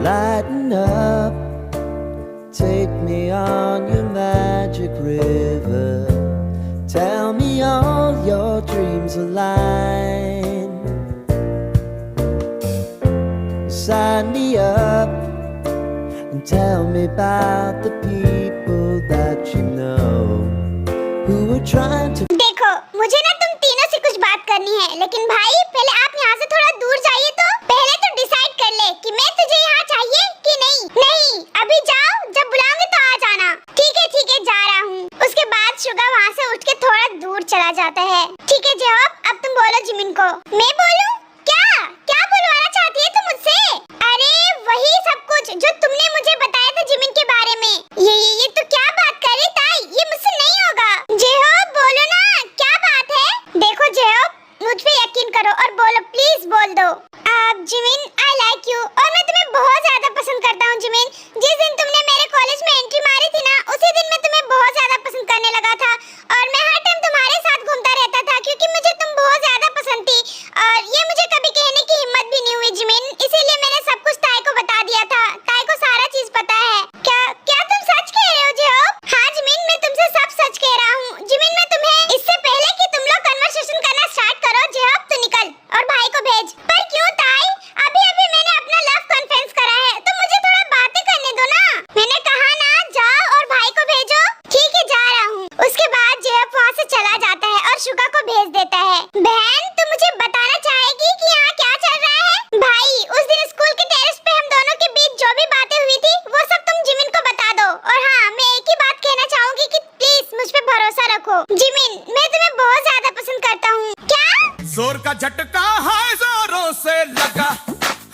Lighten up, take me on your magic river. Tell me all your dreams align. Sign me up and tell me about the people that you know who are trying to. देखो, मुझे ना तुम तीनों से कुछ बात करनी है, लेकिन भाई पहले आप यहाँ से थोड़ा दूर जाइए। तो पहले तो डिसाइड कर ले कि मैं तुझे यहाँ चाहिए कि नहीं। नहीं, अभी जाओ, जब बुलाऊंगी तो आ जाना। ठीक है, जा रहा हूँ। उसके बाद शुगा वहाँ से उठ के थोड़ा दूर चला जाता है। ठीक है जवाब, अब तुम बोलो जिमिन को। मैं बोलूँ? क्या बुलवाना चाहती है तुम मुझसे? अरे वही सब कुछ जो तुमने मुझे बताया था जिमिन के बारे में। ये तो क्या बात कर रही ताई, ये मुझसे नहीं होगा। जेहोब बोलो ना, क्या बात है? देखो जेहोब, मुझ पे यकीन करो और बोलो, प्लीज बोल दो। जिमिन, आई लाइक यू और मैं तुम्हें बहुत ज्यादा पसंद करता हूँ जिमिन। जिस दिन तुमने मेरे कॉलेज में एंट्री मारी थी ना, उसी दिन मैं तुम्हें बहुत ज्यादा पसंद करने लगा था और मैं हर टाइम तुम्हारे साथ घूमता रहता था क्योंकि मुझे तुम बहुत ज्यादा पसंद थी। और ये मुझे कभी कहने की हिम्मत भी नहीं हुई जिमिन, इसीलिए मैंने सब कुछ ताई को बता दिया था। ताई को सारा चीज पता है। क्या तुम सच कह रहे हो जेहोब? हाँ जिमिन, मैं तुमसे सब सच कह रहा हूँ। जिमिन, मैं तुम्हें इससे पहले कि तुम लोग कन्वर्सेशन करना स्टार्ट करो, जेहोब तू निकल और भाई को भेज। पर क्यों ताई? अभी मैंने अपना लव कन्फेस करा है, तो मुझे थोड़ा बातें करने दो ना। मैंने कहा ना, जाओ और भाई को भेजो। ठीक है, जा रहा हूँ। उसके बाद जेहोब वहाँ से चला जाता है और शुगा को भेज देता है। बहन, तुम मुझे बताना चाहेगी कि यहाँ क्या चल रहा है? भाई, उस दिन स्कूल के टेरेस पे हम दोनों के बीच जो भी बातें हुई थी वो सब तुम जिमिन को बता दो। और हाँ, मैं एक ही बात कहना चाहूंगी कि प्लीज मुझ पे भरोसा रखो। जिमिन, मैं तुम्हें बहुत ज्यादा पसंद करता हूँ। क्या? जोर का झटका है, जोरों से लगा,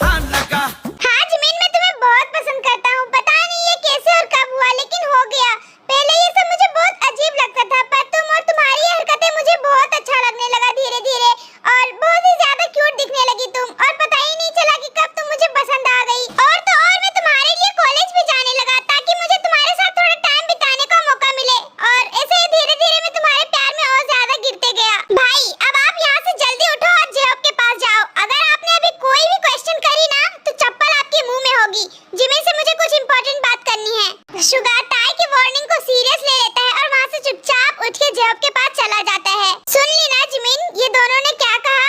हाँ लगा। हाँ जिमिन, मैं तुम्हें बहुत पसंद करता हूँ। पता नहीं ये कैसे और कब हुआ, लेकिन हो गया। पहले ये सब मुझे बहुत अजीब लगता था, पर तुम और तुम्हारी हरकतें मुझे बहुत अच्छा लगने लगा धीरे धीरे, और बहुत ही ज्यादा क्यूट दिखने लगी तुम, और पता ही नहीं चला कि कब तुम मुझे पसंद आ गई। और तो और मैं तुम्हारे लिए कॉलेज भी जाने लगा ताकि मुझे तुम्हारे साथ थोड़ा टाइम बिताने का मौका मिले, और ऐसे ही धीरे धीरे मैं तुम्हारे प्यार में और ज्यादा गिरते गया। भाई, अब आप यहाँ से जल्दी उठो और जेहोब के पास जाओ। अगर आपने अभी कोई भी क्वेश्चन करी ना, तो चप्पल आपके मुंह में होगी। जिमिन से मुझे कुछ इम्पोर्टेंट बात करनी है। शुगा ताई की वार्निंग को सीरियस ले लेता है और वहाँ से चुपचाप उठ के जेहोब के पास चला जाता है। सुन ली ना जिमिन, ये दोनों ने क्या कहा?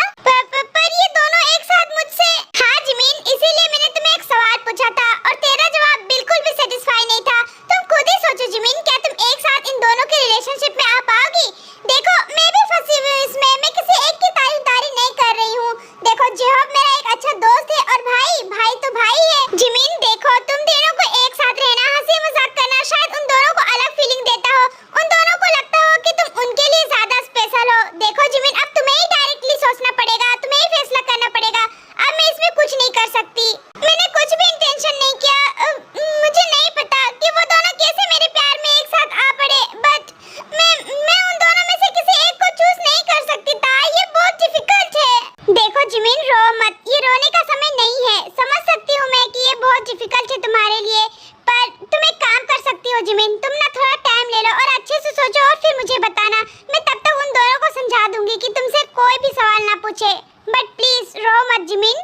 पर ये दोनों एक साथ मुझसे? हाँ जिमिन, इसीलिए मैंने तुम्हें एक सवाल पूछा था और तेरा जवाब बिल्कुल भी सेटिस्फाई नहीं था। तुम खुद ही सोचो जिमिन, क्या तुम एक साथ इन दोनों के रिलेशनशिप में आ पाओगी? देखो, मैं भी फंसी हुई हूँ इसमें, मैं किसी एक की तारीफ नहीं कर रही हूँ। देखो जेहोब मेरा एक अच्छा दोस्त है और भाई तो भाई है। जिमिन देखो, तुम दोनों को एक साथ रहना, हंसी मजाक करना शायद उन दोनों को अलग फीलिंग देता हो। उन दोनों को लगता हो कि तुम उनके लिए ज्यादा स्पेशल हो। देखो जिमिन, अब तुम्हें ही डायरेक्टली सोचना पड़ेगा, तुम्हें ही फैसला करना पड़ेगा। अब मैं इसमें कुछ नहीं कर सकती। मैंने कुछ भी इंटेंशन नहीं किया। मुझे नहीं पता कि वो दोनों कैसे मेरे प्यार में एक साथ आ पड़े, बट मैं उन दोनों में से किसी एक को चूज नहीं कर सकती था। ये बहुत डिफिकल्ट है। देखो जिमिन, रो मत, ये रोने का समय नहीं है। समझ सकती हूँ मैं कि ये बहुत डिफिकल्ट है तुम्हारे लिए, पर तुम एक काम कर सकती हो जिमिन, तुम ना थोड़ा टाइम ले लो और अच्छे से सोचो और फिर मुझे बताना। मैं तब तक उन दोनों को समझा दूंगी कि तुमसे कोई भी सवाल ना पूछे, बट प्लीज रो मत जिमिन।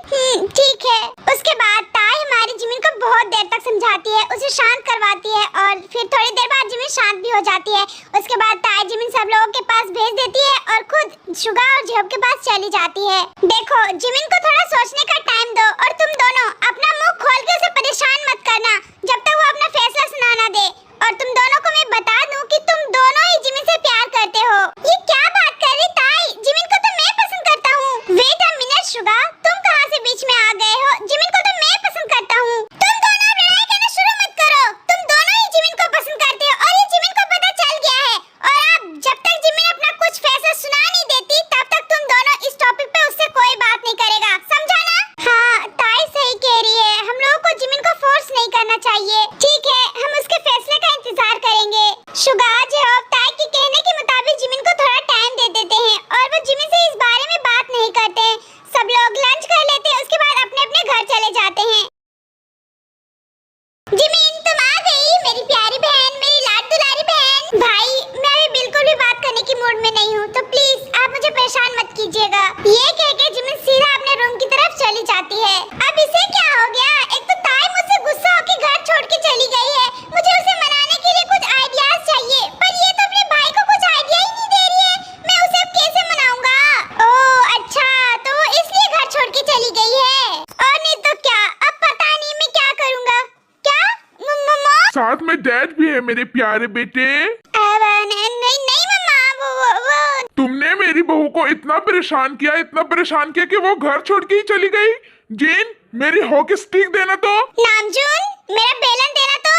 ठीक है। उसके बाद ताई हमारी जिमिन को बहुत देर तक समझाती है, उसे शांत करवाती है और फिर थोड़ी देर बाद जिमिन शांत भी हो जाती है। उसके बाद ताई जिमिन सब लोगों के पास भेज देती है और खुद शुगा और जेहोब के पास चली जाती है। देखो, जिमिन को थोड़ा सोचने का टाइम दो और तुम दोनों अपना मुंह खोल के उसे परेशान मत करना जब तक वो अपना फैसला सुना ना दे। और तुम दोनों को मैं बता दूं कि तुम दोनों ही जिमिन से प्यार करते हो। ये क्या बात कर रही ताई? जिमिन को तो मैं पसंद करता हूँ। वेट अ मिनट शुगा, तुम कहाँ से बीच में आ गए हो? जिमिन को तो मैं पसंद करता हूँ। तुम दोनों अब लड़ाई करना शुरू मत करो। तुम दोनों ही जिमिन को पसंद करते हो और ये जिमिन को पता चल गया है। और अब जब तक जिमिन अपना कुछ फैसला सुना नहीं देती, तब तक तुम दोनों इस टॉपिक पे उससे कोई बात नहीं करेगा, समझा ना? हाँ, ताई सही कह रही है। हम लोगों को जिमिन को फोर्स नहीं करना चाहिए। ठीक है, हम उसके फैसले का इंतजार करेंगे। शुगा, जेहोब ताई के कहने के मुताबिक जिमिन को थोड़ा टाइम दे देते हैं और वो जिमिन से इस बारे में बात नहीं करते हैं। सब लोग लंच कर लेते हैं, उसके बाद अपने अपने घर चले जाते हैं। जिमिन, तुम आ गई मेरी प्यारी बहन, मेरी लाड दुलारी बहन। भाई, मैं अभी बिल्कुल भी बात करने की मूड में नहीं हूँ, तो प्लीज आप मुझे परेशान मत कीजिएगा। ये कह के जिमिन सीधा अपने रूम की तरफ चली जाती है। अब इसे क्या हो गया? एक तो ताई मुझसे साथ में डैड भी है मेरे प्यारे बेटे। अब नहीं नहीं मम्मा, वो तुमने मेरी बहू को इतना परेशान किया कि वो घर छोड़ के ही चली गई। जेन, मेरी हॉकी स्टिक देना तो। नामजून, मेरा बेलन देना तो।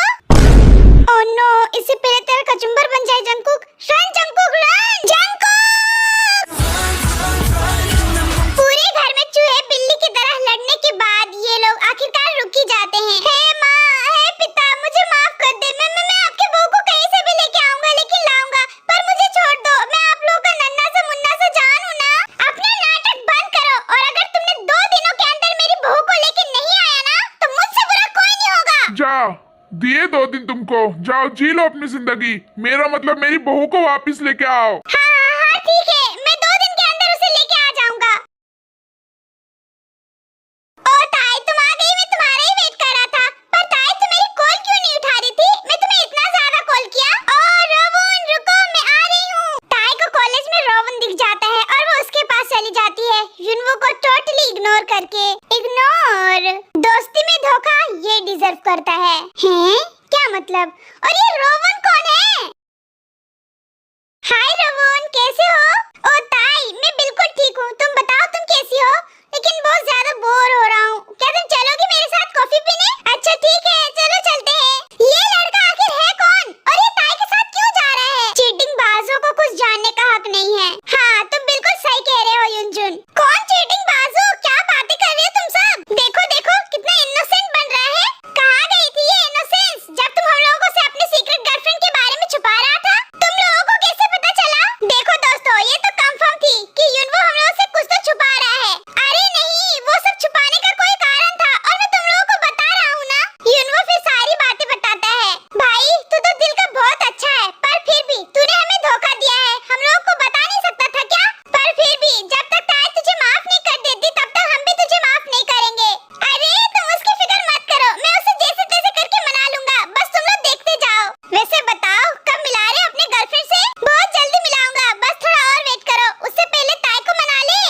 ओह नो, इससे पहले तेरा कचुम्बर बन जाए Jungkook. Run Jungkook run, Jungkook! पूरे घर में चूहे बिल्ली की तरह लड़ने के बाद ये लोग आखिरकार रुक ही जाते हैं। हे माँ, हे पिता, मुझे माफ कर दे। मैं आपके बहू को कहीं से भी लेके आऊंगा, लेकिन लाऊंगा, पर मुझे छोड़ दो। मैं आप लोगों का नन्ना सा मुन्ना सा जान हूँ ना। अपना नाटक बंद करो, और अगर तुमने 2 दिनों के अंदर मेरी बहू को लेके नहीं आया ना, तो मुझसे बुरा कोई नहीं होगा। जाओ, दिए 2 दिन तुमको, जाओ जी लो अपनी जिंदगी। मेरा मतलब मेरी बहू को वापस लेके आओ। हाँ ठीक है, मैं 2 दिन के अंदर उसे लेके आ जाऊंगा। ओ ताई, तुम आ गई, मैं तुम्हारा ही वेट कर रहा था। पर ताई, तुम मेरी कॉल क्यों नहीं उठा रही थी? मैं तुम्हें इतना ज्यादा कॉल किया। ओ रोवन, रुको, मैं आ रही हूँ। ताई को कॉलेज में रोवन दिख जाता है और वो उसके पास चली जाती है, युनवो को टोटली इग्नोर करके। इग्नोर, दोस्ती में धोखा, ये डिजर्व करता है। हैं? क्या मतलब? और ये रोवन कौन है? हाय रोवन, कैसे हो? ओ ताई, मैं बिल्कुल ठीक हूँ। तुम बताओ, तुम कैसी हो? लेकिन बहुत ज्यादा बोर हो रहा हूँ। क्या तुम चलोगी मेरे साथ कॉफी पीने? अच्छा ठीक है, चलो चलते हैं। ये लड़का आखिर है कौन? और ये ताई के साथ क्यों जा रहा है? चीटिंग बाजों को कुछ जानने का हक नहीं है। हाँ, तुम बिल्कुल सही कह रहे हो युनजुन। कौन चीटिंग बाजू? क्या बातें कर रहे हो तुम सब? देखो देखो, कितना इनोसेंट बन रहा है। कहाँ गई थी ये इनोसेंस जब तुम हम लोगों से अपने सीक्रेट गर्लफ्रेंड के बारे में छुपा रहा था? तुम लोगों को कैसे पता चला? देखो दोस्तों, ये तो कंफर्म थी कि युनवो हम लोगों से कुछ तो छुपा रहा है। अरे नहीं, वो सब छुपाने का कोई कारण था, और मैं तुम लोगों को बता रहा हूँ ना। युनवो फिर सारी बातें बताता है। भाई, तू तो दिल का बहुत अच्छा है, पर फिर भी तूने हमें धोखा दिया है। हम लोगों को बता नहीं सकता था क्या? पर फिर भी जब तक ताई तुझे माफ नहीं कर देती, तब तक हम भी तुझे माफ नहीं करेंगे। अरे तुम उसकी फिक्र मत करो, मैं उसे जैसे तैसे करके मना लूंगा। बस तुम लोग देखते जाओ। वैसे बताओ, कब मिला रहे अपने गर्लफ्रेंड से? बहुत जल्दी मिलाऊंगा, बस थोड़ा और वेट करो। उससे पहले ताई को मना ले।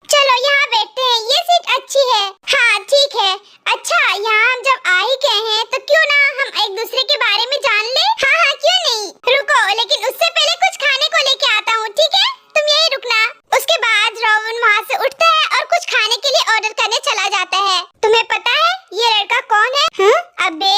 चलो यहाँ बैठते हैं, ये सीट अच्छी है। हाँ ठीक है। अच्छा, यहाँ हम जब आ ही गए हैं, तो क्यों ना हम एक दूसरे के बारे में जान ले? हाँ क्यों नहीं। रुको, लेकिन उससे पहले कुछ खाने को लेके आता हूँ, ठीक है? तुम यही रुकना। उसके बाद रोवन वहाँ से उठता है और कुछ खाने के लिए ऑर्डर करने चला जाता है। तुम्हें पता है ये लड़का कौन है? हाँ? अबे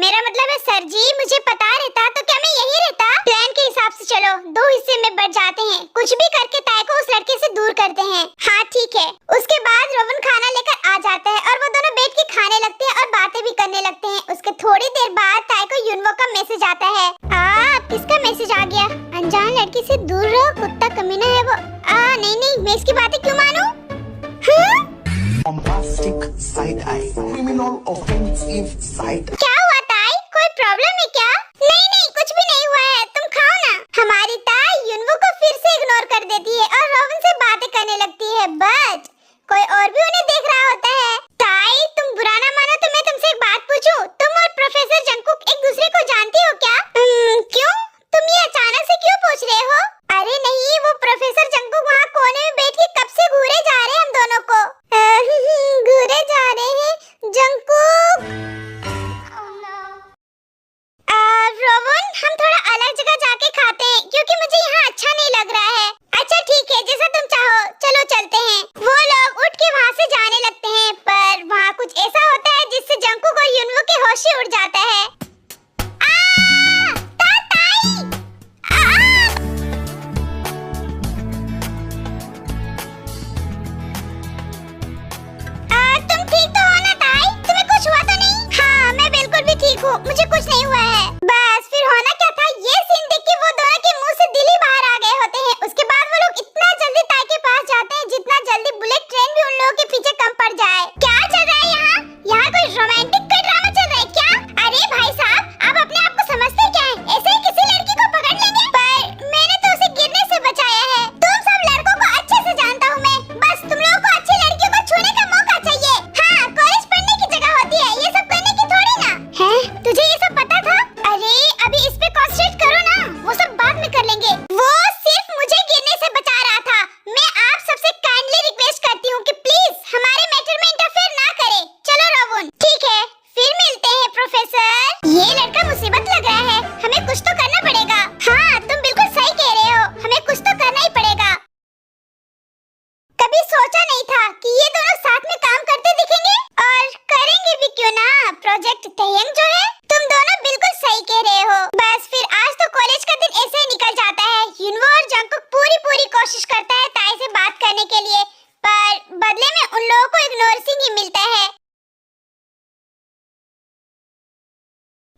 मेरा मतलब है सर जी, मुझे पता रहता तो क्या मैं यही रहता? प्लान के हिसाब से चलो, 2 हिस्से में बढ़ जाते हैं। कुछ भी करके ताई को उस लड़के से दूर करते हैं। हाँ ठीक है। उसके बाद रोवन खाना लेकर आ जाता है और वो दोनों बैठ के खाने लगते हैं और बातें भी करने लगते हैं। उसके थोड़ी देर बाद ताई को युनवो का मैसेज आता है। किसका मैसेज आ गया? अनजान लड़की से दूर रहो, कुत्ता कमीना है वो। नहीं, मैं इसकी बातें क्यों मानूं? हाँ? Bombastic side eye, criminal offensive side. क्या हुआ ताई? कोई प्रॉब्लम है क्या? नहीं, कुछ भी नहीं हुआ है। तुम खाओ ना। हमारी ताई युनवो को फिर से इग्नोर कर देती है और रोवन से बातें करने लगती है, बट कोई और भी उन्हें देख रहा होता है। ताई, तुम बुरा ना मानो तो मैं तुमसे एक बात पूछूं? तुम और प्रोफेसर जंकुक एक दूसरे को जानती हो क्या? क्यों? तुम ये अचानक से क्यों पूछ रहे हो? अरे नहीं, वो प्रोफेसर जंकुक वहाँ कोने में बैठ के कब से घूरे जा रहे हैं हम दोनों को। घूरे जा रहे हैं जंकुक। डिवोर्सिंग ही मिलता है।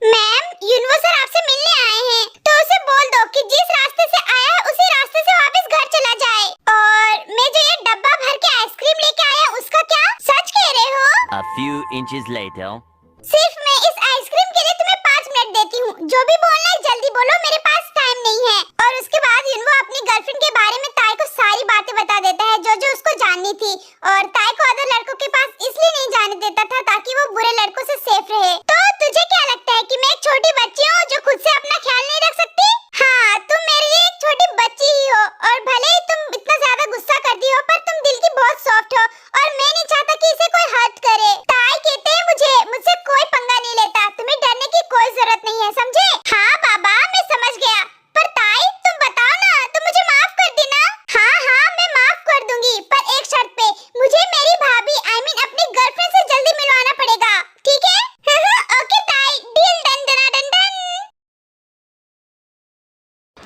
मैम, यूनिवर्स सर आपसे मिलने आए हैं, तो उसे बोल दो कि जिस रास्ते से आया है उसी रास्ते से वापस घर चला जाए। और मैं जो ये डब्बा भर के आइसक्रीम लेके आया उसका क्या? सच कह रहे हो? A few inches later. सिर्फ मैं इस आइसक्रीम के लिए तुम्हें 5 मिनट देती हूँ। जो भी बोलना है जल्दी बोलो, मेरे पास टाइम नहीं है। और उसके बाद यूनवो अपनी गर्लफ्रेंड के बारे में ताई को सारी बातें बता देता है जो जो उसको जाननी थी। और ताई को अदर लड़कों के पास इसलिए नहीं जाने देता था ताकि वो बुरे लड़कों से सेफ रहे। तो तुझे क्या लगता है कि मैं एक छोटी बच्ची हूँ जो खुद से अपना ख्याल नहीं रख सकती? हाँ, तुम मेरे लिए एक छोटी बच्ची ही हो, और भले ही तुम इतना ज्यादा गुस्सा करती हो पर तुम दिल की बहुत सॉफ्ट हो, और मैं नहीं चाहता कि इसे कोई हर्ट करे। ताई कहते हैं मुझसे कोई पंगा नहीं लेता, तुम्हें डरने की कोई जरूरत नहीं है, समझे? हाँ बाबा, मैं समझ गया। पर ताई तुम बताओ ना, तुम मुझे माफ कर देना। हाँ हाँ, मैं माफ कर दूंगी, पर एक शर्त पे। मुझे मेरी भाभी अपनी गर्लफ्रेंड से जल्दी मिलवाना पड़ेगा, ठीक है? ओके ताई, डील डन डना डन डन।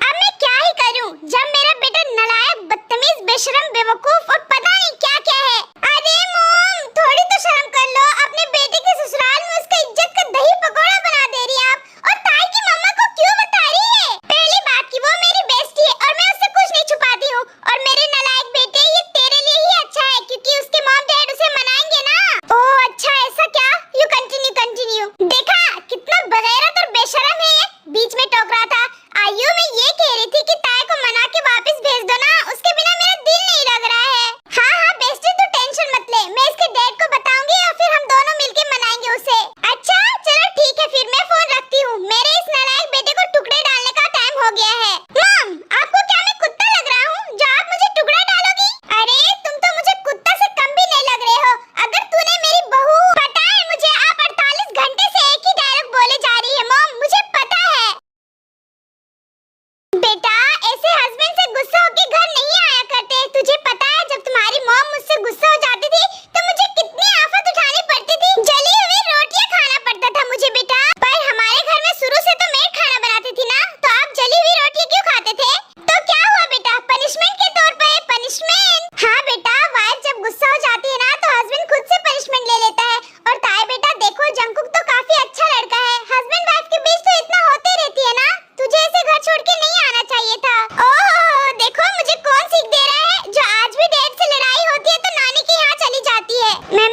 अब मैं क्या ही करूं जब मेरा बेटा नालायक, बदतमीज, बेशरम, बेवकूफ और पता नहीं क्या क्या है। अरे मॉम, थोड़ी तो शर्म कर लो। अपने बेटे के ससुराल में उसका इज्जत का दही पकौड़ा बना दे रही है आप, और ताई की मम्मा को क्यों बता रही है? पहली बात कि वो मेरी बेस्टी है और मैं उससे कुछ नहीं छुपाती हूँ। और मेरे नालायक बेटे, ये तेरे लिए ही अच्छा है क्योंकि उसके मॉम डैड उसे मनाएंगे ना। ओह अच्छा, ऐसा क्या? You continue. देखा कितना बगैरत और बेशरम है ये, बीच में टोक रहा था। आयु, मैं ये कह रही थी कि ताई को मना के वापस भेज दो ना, उसके बिना मेरा दिल नहीं लग रहा है। हाँ हाँ बेस्टी, तू टेंशन मत ले, मैं इसके डैड को बताऊंगी और फिर हम दोनों मिलके मनाएंगे उसे। अच्छा चलो ठीक है, फिर मैं फोन रखती हूँ। मेरे इस नालायक बेटे को टुकड़े डालने का टाइम हो गया है। मॉम, आपको क्या मैं कुत्ता लग रहा हूँ जो आप मुझे टुकड़ा डालोगी? अरे तुम तो मुझे कुत्ता से कम भी नहीं लग रहे हो। अगर तूने मेरी बहू, पता है मुझे, आप 48 घंटे से एक ही डायलॉग बोले जा रही है मॉम, मुझे पता है। बेटा, ऐसे हस्बैंड से गुस्सा होके घर नहीं आया करते। तुझे पता है जब तुम्हारी मॉम मुझसे गुस्सा हो जाती थी तो मुझे कितनी आफत उठानी पड़ती थी। जली हुई रोटियां खाना पड़ता था मुझे बेटा। पर हमारे घर में शुरू से तो मेड खाना बनाती थी ना, तो आप जली हुई रोटियां क्यों खाते थे? तो क्या हुआ बेटा, पनिशमेंट के तौर पे? पनिशमेंट? हाँ बेटा, वाइफ जब गुस्सा हो जाती है ना तो हस्बैंड खुद से पनिशमेंट ले लेता है। और ताई बेटा देखो, जंकुक तो काफी अच्छा लड़का है। हस्बैंड वाइफ के बीच तो इतना होते रहती है ना, तुझे ऐसे घर छोड़ के नहीं आना चाहिए था। ओह देखो, मुझे कौन सीख दे रहा है? जो आज भी डैड से लड़ाई होती है तो नानी के यहाँ चली जाती है। मैं